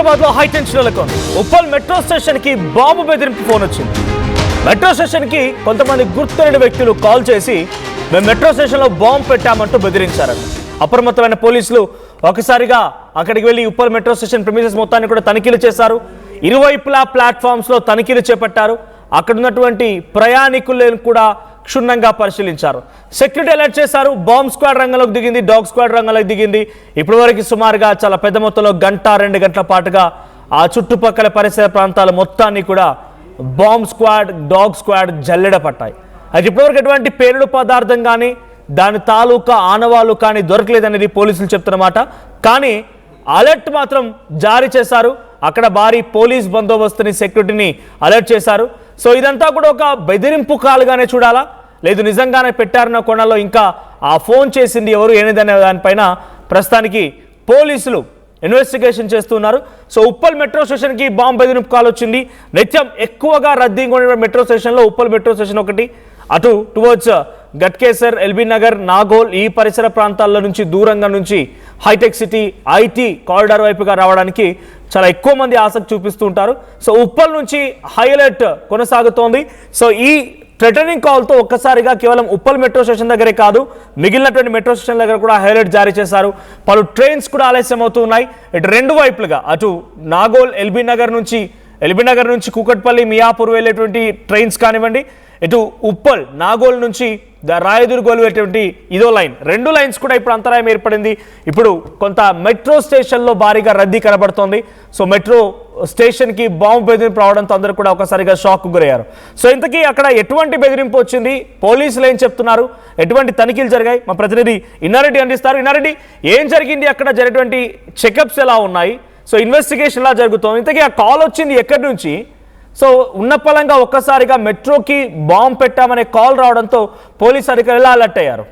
హైదరాబాద్ లో హైటెన్షన్ నెలకొంది. Uppal metro station కి బాంబు బెదిరింపు ఫోన్ వచ్చింది. మెట్రో స్టేషన్ కి కొంతమంది గుర్తులేని వ్యక్తులు కాల్ చేసి మేము మెట్రో స్టేషన్ లో బాంబు పెట్టామంటూ బెదిరించారు. అప్రమత్తమైన పోలీసులు ఒకసారిగా అక్కడికి వెళ్లి ఉప్పల్ మెట్రో స్టేషన్ ప్రెమిసెస్ మొత్తాన్ని కూడా తనిఖీలు చేశారు. ఇరువైపులా ప్లాట్ఫామ్స్ లో తనిఖీలు చేపట్టారు. అక్కడ ఉన్నటువంటి ప్రయాణికులను కూడా క్షుణ్ణంగా పరిశీలించారు. సెక్యూరిటీ అలర్ట్ చేశారు. బాంబ్ స్క్వాడ్ రంగంలోకి దిగింది, డాగ్ స్క్వాడ్ రంగంలోకి దిగింది. ఇప్పటి వరకు సుమారుగా చాలా పెద్ద మొత్తంలో గంట 2 గంటల పాటుగా ఆ చుట్టుపక్కల పరిసర ప్రాంతాల మొత్తాన్ని కూడా బాంబ్ స్క్వాడ్, డాగ్ స్క్వాడ్ జల్లెడ పట్టాయి. అది ఇప్పటివరకు ఎటువంటి పేలుడు పదార్థం కానీ దాని తాలూకా ఆనవాళ్ళు కానీ దొరకలేదనేది పోలీసులు చెప్తున్నమాట. కానీ అలర్ట్ మాత్రం జారీ చేశారు. అక్కడ భారీ పోలీస్ బందోబస్తుని, సెక్యూరిటీని అలర్ట్ చేశారు. సో ఇదంతా కూడా ఒక బెదిరింపు కాలుగానే చూడాలా, లేదు నిజంగానే పెట్టారన్న కోణంలో ఇంకా ఆ ఫోన్ చేసింది ఎవరు ఏనిదనే దానిపైన ప్రస్తుతానికి పోలీసులు ఇన్వెస్టిగేషన్ చేస్తున్నారు. సో ఉప్పల్ మెట్రో స్టేషన్కి బాంబు బెదిరింపు కాల్ వచ్చింది. నిత్యం ఎక్కువగా రద్దీగా ఉన్న మెట్రో స్టేషన్లో ఉప్పల్ మెట్రో స్టేషన్ ఒకటి. అటు టువర్డ్స్ గట్కేసర్, ఎల్బీ నగర్, నాగోల్ ఈ పరిసర ప్రాంతాల్లో నుంచి దూరంగా నుంచి హైటెక్ సిటీ, ఐటీ కారిడార్ వైపుగా రావడానికి చాలా ఎక్కువ మంది ఆసక్తి చూపిస్తూ ఉంటారు. సో ఉప్పల్ నుంచి హై అలర్ట్ కొనసాగుతోంది. సో ఈ థ్రెటనింగ్ కాల్తో ఒక్కసారిగా కేవలం ఉప్పల్ మెట్రో స్టేషన్ దగ్గరే కాదు, మిగిలినటువంటి మెట్రో స్టేషన్ దగ్గర కూడా హై అలర్ట్ జారీ చేశారు. పలు ట్రైన్స్ కూడా ఆలస్యం అవుతున్నాయి. ఇటు రెండు వైపులుగా అటు నాగోల్, ఎల్బీ నగర్ నుంచి కూకట్పల్లి, మియాపూర్ వెళ్ళేటువంటి ట్రైన్స్ కానివ్వండి, ఇటు ఉప్పల్, నాగోల్ నుంచి రాయదుర్గోలు వెళ్ళేటువంటి ఇదో లైన్, 2 లైన్స్ కూడా ఇప్పుడు అంతరాయం ఏర్పడింది. ఇప్పుడు కొంత మెట్రో స్టేషన్లో భారీగా రద్దీ కనబడుతోంది. సో మెట్రో స్టేషన్కి బాంబు బెదిరింపు రావడంతో అందరూ కూడా ఒకసారిగా షాక్ గురయ్యారు. సో ఇంతకీ అక్కడ ఎటువంటి బెదిరింపు వచ్చింది, పోలీసులు ఏం చెప్తున్నారు, ఎటువంటి తనిఖీలు జరిగాయి, మా ప్రతినిధి ఇన్నారెడ్డి అందిస్తారు. ఇన్నారెడ్డి, ఏం జరిగింది, అక్కడ జరిగినటువంటి చెకప్స్ ఎలా ఉన్నాయి, సో ఇన్వెస్టిగేషన్ ఎలా జరుగుతోంది, ఇంతకీ ఆ కాల్ వచ్చింది ఎక్కడి నుంచి, సో ఉన్న పలంగా ఒక్కసారిగా మెట్రోకి బాంబు పెట్టామనే కాల్ రావడంతో పోలీసు అధికారులు ఎలా అలర్ట్ అయ్యారు?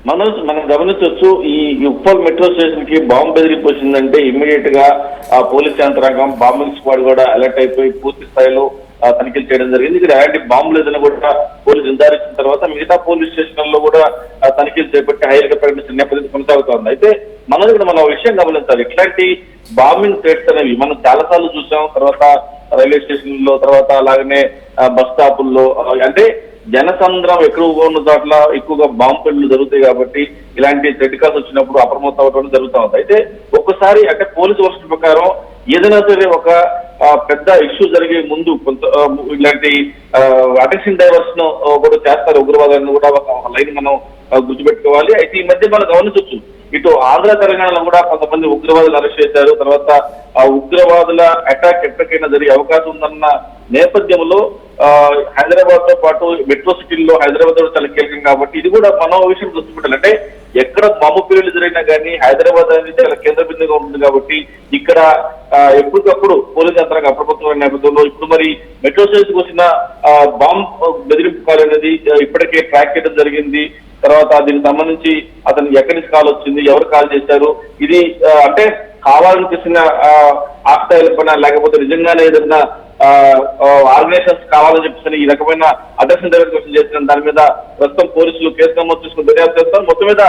మనం గమనించవచ్చు, ఈ ఉప్పల్ మెట్రో స్టేషన్ కి బాంబు బెదిరింపు వచ్చిందంటే ఇమ్మీడియట్ గా ఆ పోలీస్ యంత్రాంగం, బాంబింగ్ స్క్వాడ్ కూడా అలర్ట్ అయిపోయి పూర్తి స్థాయిలో తనిఖీలు చేయడం జరిగింది. ఇక్కడ ఎలాంటి బాంబులు ఏదైనా కూడా పోలీసు నిర్ధారించిన తర్వాత మిగతా పోలీస్ స్టేషన్లలో కూడా తనిఖీలు చేపట్టి హైగా ప్రకటించిన నేపథ్యం కొనసాగుతోంది. అయితే మనం విషయం గమనించాలి, ఇట్లాంటి బాంబింగ్ థ్రెట్స్ అనేవి మనం చాలా సార్లు చూసాం. తర్వాత రైల్వే స్టేషన్ లో, తర్వాత అలాగనే బస్ స్టాపుల్లో, అంటే జనసంద్రం ఎక్కువగా ఉన్న చోట్ల ఎక్కువగా బాంబు పెళ్లు జరుగుతాయి. కాబట్టి ఇలాంటి థ్రెట్ కాల్స్ వచ్చినప్పుడు అప్రమత్తం అవడం జరుగుతూ ఉంది. అయితే ఒక్కసారి అంటే పోలీసు వర్షన్ ప్రకారం ఏదైనా సరే ఒక పెద్ద ఇష్యూ జరిగే ముందు కొంత ఇలాంటి అటెన్షన్ డైవర్స్ ను కూడా చేస్తారు ఉగ్రవాదాన్ని కూడా ఒక లైన్ మనం గుర్తుపెట్టుకోవాలి. అయితే ఈ మధ్య మనం గమనించవచ్చు, ఇటు ఆంధ్ర, తెలంగాణలో కూడా కొంతమంది ఉగ్రవాదులు అరెస్ట్ చేశారు. తర్వాత ఆ ఉగ్రవాదుల అటాక్ ఎక్కడికైనా జరిగే అవకాశం ఉందన్న నేపథ్యంలో హైదరాబాద్ తో పాటు మెట్రో సిటీల్లో హైదరాబాద్ కూడా చాలా కీలకం. కాబట్టి ఇది కూడా మనం విషయం గుర్తుపెట్టాలి, అంటే ఎక్కడ బాంబు పేలుళ్లు జరిగినా కానీ హైదరాబాద్ అనేది చాలా కేంద్ర బిందుగా ఉంటుంది. కాబట్టి ఇక్కడ ఎప్పటికప్పుడు పోలీసు యంత్రాంగం అప్రమత్తమైన నేపథ్యంలో ఇప్పుడు మరి మెట్రో స్టేషన్కి వచ్చిన బాంబు బెదిరింపు కాల్ అనేది ఇప్పటికే ట్రాక్ చేయడం జరిగింది. తర్వాత దీనికి సంబంధించి అతను ఎక్కడి నుంచి కాల్ వచ్చింది, ఎవరు కాల్ చేశారు, ఇది అంటే కావాలని చేసిన ఆక్తాయిలపైన లేకపోతే నిజంగానే ఏదైనా ఆర్గనైజేషన్స్ కావాలని చెప్పేసి ఈ రకమైన అడ్రస్ డైరెక్షన్ చేసిన దాని మీద ప్రస్తుతం పోలీసులు కేసు నమోదు చేసుకుని దర్యాప్తు చేస్తారు. మొత్తం మీద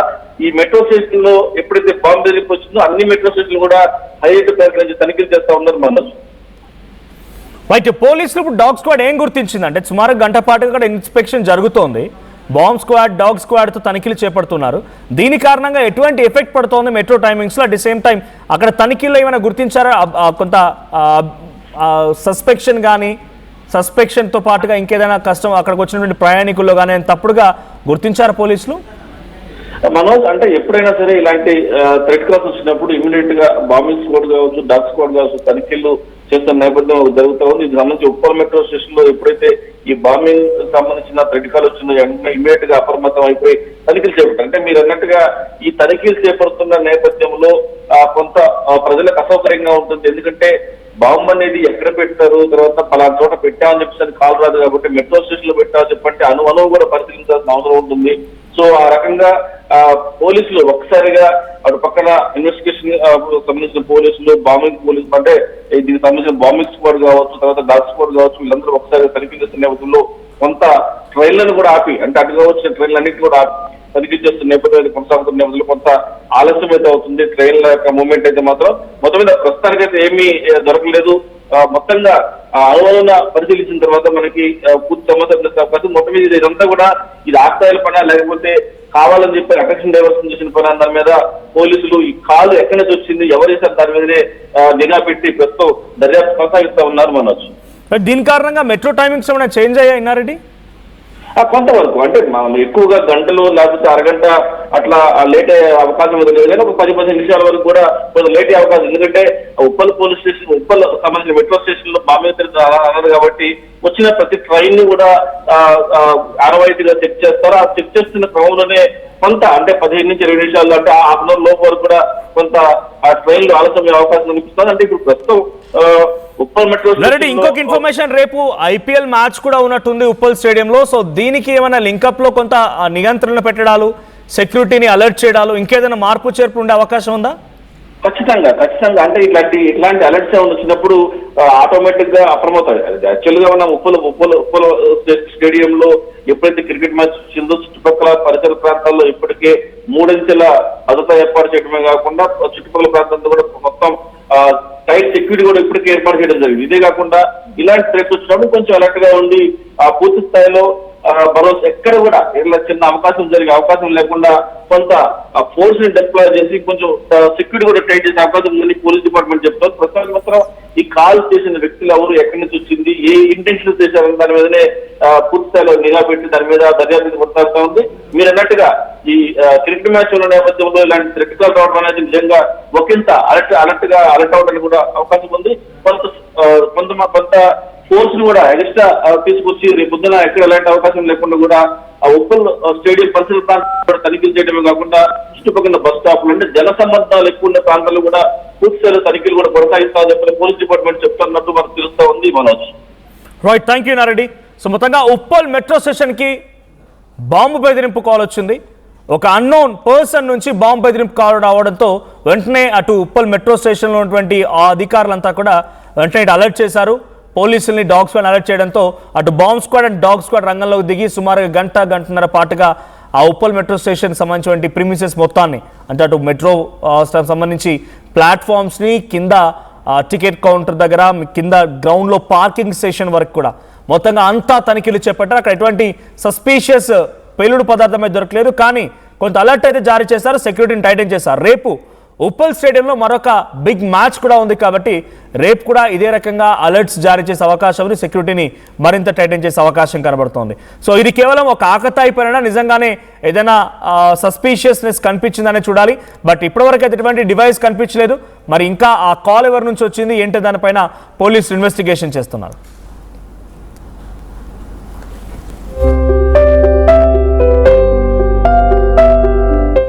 ఈ మెట్రో స్టేషన్ లో ఎప్పుడైతే బాంబు బెదిరింపు వచ్చిందో అన్ని మెట్రో స్టేషన్లు కూడా హైలైట్ ప్రకటించి తనిఖీలు చేస్తా ఉన్నారు. రైట్, పోలీసులు డాగ్ స్క్వాడ్ ఏం గుర్తించింది అంటే సుమారు గంట పాటుగా అక్కడ ఇన్స్పెక్షన్ జరుగుతోంది. బాంబ్ స్క్వాడ్, డాగ్ స్క్వాడ్తో తనిఖీలు చేపడుతున్నారు. దీని కారణంగా ఎటువంటి ఎఫెక్ట్ పడుతోంది మెట్రో టైమింగ్స్లో? అట్ ది సేమ్ టైం అక్కడ తనిఖీల్లో ఏమైనా గుర్తించారా కొంత సస్పెక్షన్తో పాటుగా ఇంకేదైనా కష్టం అక్కడికి వచ్చినటువంటి ప్రయాణికుల్లో కానీ తప్పుడుగా గుర్తించారా పోలీసులు? మనోజ్, అంటే ఎప్పుడైనా సరే ఇలాంటి థ్రెట్ కాల్స్ వచ్చినప్పుడు ఇమీడియట్ గా బాంబింగ్ స్క్వాడ్ కావచ్చు, డాగ్ స్క్వాడ్ కావచ్చు తనిఖీలు చేస్తున్న నేపథ్యం జరుగుతూ ఉంది. ఇది సంబంధించి ఉప్పల్ మెట్రో స్టేషన్ లో ఎప్పుడైతే ఈ బాంబింగ్ సంబంధించిన థ్రెట్ కాల్ వచ్చిందో ఇమీడియట్ గా అప్రమత్తం అయిపోయి తనిఖీలు చేపట్టారు. అంటే మీరు అన్నట్టుగా ఈ తనిఖీలు చేపడుతున్న నేపథ్యంలో కొంత ప్రజలకు అసౌకర్యంగా ఉంటుంది. ఎందుకంటే బాంబు అనేది ఎక్కడ పెట్టారు, తర్వాత పలానా చోట పెట్టామని చెప్పేసి కాల్ రాదు. కాబట్టి మెట్రో స్టేషన్ లో పెట్టామని చెప్పంటే అనువు కూడా పరిశీలించాల్సిన అవసరం ఉంటుంది. సో ఆ రకంగా పోలీసులు ఒక్కసారిగా అటు పక్కన ఇన్వెస్టిగేషన్ సంబంధించిన పోలీసులు, బాంబింగ్ పోలీసులు, అంటే దీనికి సంబంధించిన బాంబింగ్ స్క్వాడ్ కావచ్చు, తర్వాత డాగ్ స్క్వాడ్ కావచ్చు, వీళ్ళందరూ ఒకసారి తనిఖీ చేస్తున్న నేపథ్యంలో కొంత ట్రైన్లను కూడా ఆపి, అంటే అటుగా వచ్చిన ట్రైన్లన్నింటినీ కూడా ఆపి తనిఖీ చేస్తున్న నేపథ్యంలో కొనసాగుతున్న నేపథ్యంలో కొంత ఆలస్యం అయితే అవుతుంది ట్రైన్ల యొక్క మూవ్మెంట్ అయితే మాత్రం. మొత్తం మీద ప్రస్తుతానికైతే ఏమీ దొరకలేదు. మొత్తంగా అనుభవంగా పరిశీలించిన తర్వాత మనకి పూర్తి సమాచారం చేసే అవకాశం. మొత్తం మీద ఇదంతా కూడా ఇది ఆక్తాయిల పని లేకపోతే కావాలని చెప్పి అటెన్షన్ డైవర్షన్ చేసిన పని దాని మీద పోలీసులు ఈ కాలు ఎక్కడి నుంచి వచ్చింది, ఎవరు చేశారు దాని మీదనే నిఘా పెట్టి ప్రస్తుతం దర్యాప్తు కొనసాగిస్తా ఉన్నారు మనోజ్. దీని కారణంగా మెట్రో టైమింగ్స్ ఏమైనా చేంజ్ అయ్యాయి ఇన్నారెడ్డి? కొంతవరకు అంటే మనం ఎక్కువగా గంటలు లేకపోతే అరగంట అట్లా లేట్ అయ్యే అవకాశం లేదు, కానీ ఒక 10-15 నిమిషాల వరకు కూడా కొంచెం లేట్ అయ్యే అవకాశం. ఎందుకంటే ఉప్పల్ పోలీస్ స్టేషన్, ఉప్పల్ సంబంధించిన మెట్రో స్టేషన్ లో అన్నారు కాబట్టి వచ్చిన ప్రతి ట్రైన్ ని కూడా ఆనవాయితీగా చెక్ చేస్తారు. ఆ చెక్ చేస్తున్న క్రమంలోనే కొంత అంటే 15 నుంచి 20 నిమిషాలు అంటే హాఫ్ అన్ అవర్ లోపు వరకు కూడా కొంత ఆ ట్రైన్లు ఆలస్యం అవకాశం కనిపిస్తుంది. అంటే ఇప్పుడు ప్రస్తుతం ఉప్పల్ మెట్రో ఇంకొక ఇన్ఫర్మేషన్, రేపు ఐపీఎల్ మ్యాచ్ కూడా ఉన్నట్టుంది ఉప్పల్ స్టేడియంలో. సో దీనికి ఏమైనా లింకప్ లో కొంత నియంత్రణ పెట్టడాలు, సెక్యూరిటీని అలర్ట్ చేయడాలు, ఇంకేదైనా మార్పు చేర్పు ఉండే అవకాశం ఉందా? ఖచ్చితంగా అంటే ఇట్లాంటి అలర్ట్స్ ఏమైనా వచ్చినప్పుడు ఆటోమేటిక్ గా అప్రమవుతారు. యాక్చువల్ గా మనం ఉప్పల్ స్టేడియంలో ఎప్పుడైతే క్రికెట్ మ్యాచ్ వచ్చిందో చుట్టుపక్కల పరిసర ప్రాంతాల్లో ఇప్పటికే 3 అంచెల భద్రత ఏర్పాటు చేయడమే కాకుండా చుట్టుపక్కల ప్రాంతాల్లో కూడా మొత్తం టైట్ సెక్యూరిటీ కూడా ఇప్పటికే ఏర్పాటు చేయడం జరిగింది. ఇదే కాకుండా ఇలాంటి థ్రెట్స్ వచ్చినప్పుడు కొంచెం అలర్ట్ గా ఉండి పూర్తి స్థాయిలో భరోసా ఎక్కడ కూడా ఇలా చిన్న అవకాశం జరిగే అవకాశం లేకుండా కొంత ఫోర్స్ ని డిప్లాయ్ చేసి కొంచెం సెక్యూరిటీ కూడా టైట్ చేసే అవకాశం ఉందని పోలీస్ డిపార్ట్మెంట్ చెప్తారు. ప్రస్తుతానికి మాత్రం ఈ కాల్ చేసిన వ్యక్తులు ఎవరు, ఎక్కడి నుంచి వచ్చింది, ఏ ఇంటెన్షన్ చేశారని దాని మీదనే పూర్తి స్థాయిలో నిఘా పెట్టి దాని మీద దర్యాప్తు కొనసాగుతూ ఉంది. మీరు అన్నట్టుగా ఈ క్రికెట్ మ్యాచ్ ఉన్న నేపథ్యంలో ఇలాంటి క్రికెట్ రావడం అనేది నిజంగా ఒకంత అలర్ట్ అవడానికి కూడా అవకాశం ఉంది. కొంత ఫోర్స్ ను కూడా ఎక్స్ట్రా తీసుకొచ్చి రేపు పొద్దున ఎక్కడ ఎలాంటి అవకాశం లేకుండా కూడా ఆ ఉప్పల్ స్టేడియం పరిసర ప్రాంతాలు తనిఖీలు చేయడమే కాకుండా చుట్టుపక్కల బస్ స్టాప్లు అంటే జన సంబంధాలు ఎక్కువ ఉన్న ప్రాంతాల్లో కూడా పూర్తి స్థాయిలో తనిఖీలు కూడా కొనసాగిస్తామని చెప్పి పోలీస్ డిపార్ట్మెంట్ చెప్తున్నట్టు మనకు తెలుస్తా ఉంది Manoj. Right, thank you Nareddy. So మొత్తంగా ఉప్పల్ మెట్రో స్టేషన్ కి బాంబు బెదిరింపు కాల్ వచ్చింది. ఒక అన్నోన్ పర్సన్ నుంచి బాంబు బెదిరింపు కాల్ రావడంతో వెంటనే అటు ఉప్పల్ మెట్రో స్టేషన్లో ఉన్నటువంటి ఆ అధికారులంతా కూడా వెంటనే అలర్ట్ చేశారు. పోలీసుల్ని, డాగ్ స్క్వాడ్ అలర్ట్ చేయడంతో అటు bomb squad and dog squad రంగంలోకి దిగి సుమారుగా గంటన్నర పాటుగా ఆ ఉప్పల్ మెట్రో స్టేషన్ సంబంధించినటువంటి ప్రిమిసెస్ మొత్తాన్ని, అంటే అటు మెట్రో సంబంధించి ప్లాట్ఫామ్స్ని, కింద టికెట్ కౌంటర్ దగ్గర, కింద గ్రౌండ్లో పార్కింగ్ స్టేషన్ వరకు కూడా మొత్తంగా అంతా తనిఖీలు చేపట్టారు. అక్కడ ఎటువంటి సస్పీషియస్ పేలుడు పదార్థం అయితే దొరకలేదు, కానీ కొంత అలర్ట్ అయితే జారీ చేశారు, సెక్యూరిటీని టైటన్ చేశారు. రేపు ఉప్పల్ స్టేడియంలో మరొక బిగ్ మ్యాచ్ కూడా ఉంది కాబట్టి రేపు కూడా ఇదే రకంగా అలర్ట్స్ జారీ చేసే అవకాశం ఉంది, సెక్యూరిటీని మరింత టైటన్ చేసే అవకాశం కనబడుతోంది. సో ఇది కేవలం ఒక ఆకతాయి పైన నిజంగానే ఏదైనా సస్పీషియస్నెస్ కనిపించిందనే చూడాలి. బట్ ఇప్పటివరకు అయితే ఎటువంటి డివైస్ కనిపించలేదు. మరి ఇంకా ఆ కాల్ ఎవరి నుంచి వచ్చింది ఏంటి దానిపైన పోలీసులు ఇన్వెస్టిగేషన్ చేస్తున్నారు.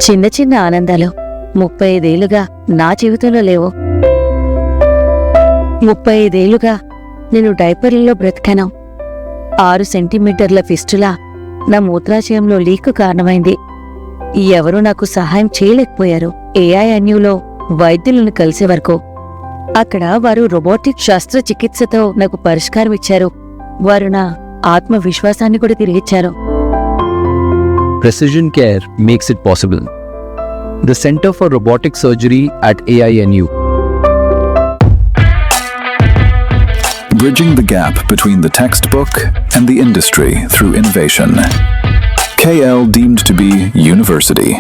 చిన్న చిన్న ఆనందాలు 35 ఏళ్లుగా నా జీవితంలో లేవు. 35 ఏళ్లుగా నేను డైపర్లలో బ్రతికాను. 6 సెంటీమీటర్ల ఫిస్టులా నా మూత్రాశయంలో లీక్ కారణమైంది. ఎవరూ నాకు సహాయం చేయలేకపోయారు. ఏఐఎన్యూలో వైద్యులను కలిసే వరకు అక్కడ వారు రోబోటిక్ శస్త్రచికిత్సతో నాకు పరిష్కారం ఇచ్చారు. వారు నా ఆత్మవిశ్వాసాన్ని కూడా తిరిగిచ్చారు. Precision Care makes it possible. The Center for Robotic Surgery at AINU. Bridging the gap between the textbook and the industry through innovation. KL deemed to be university.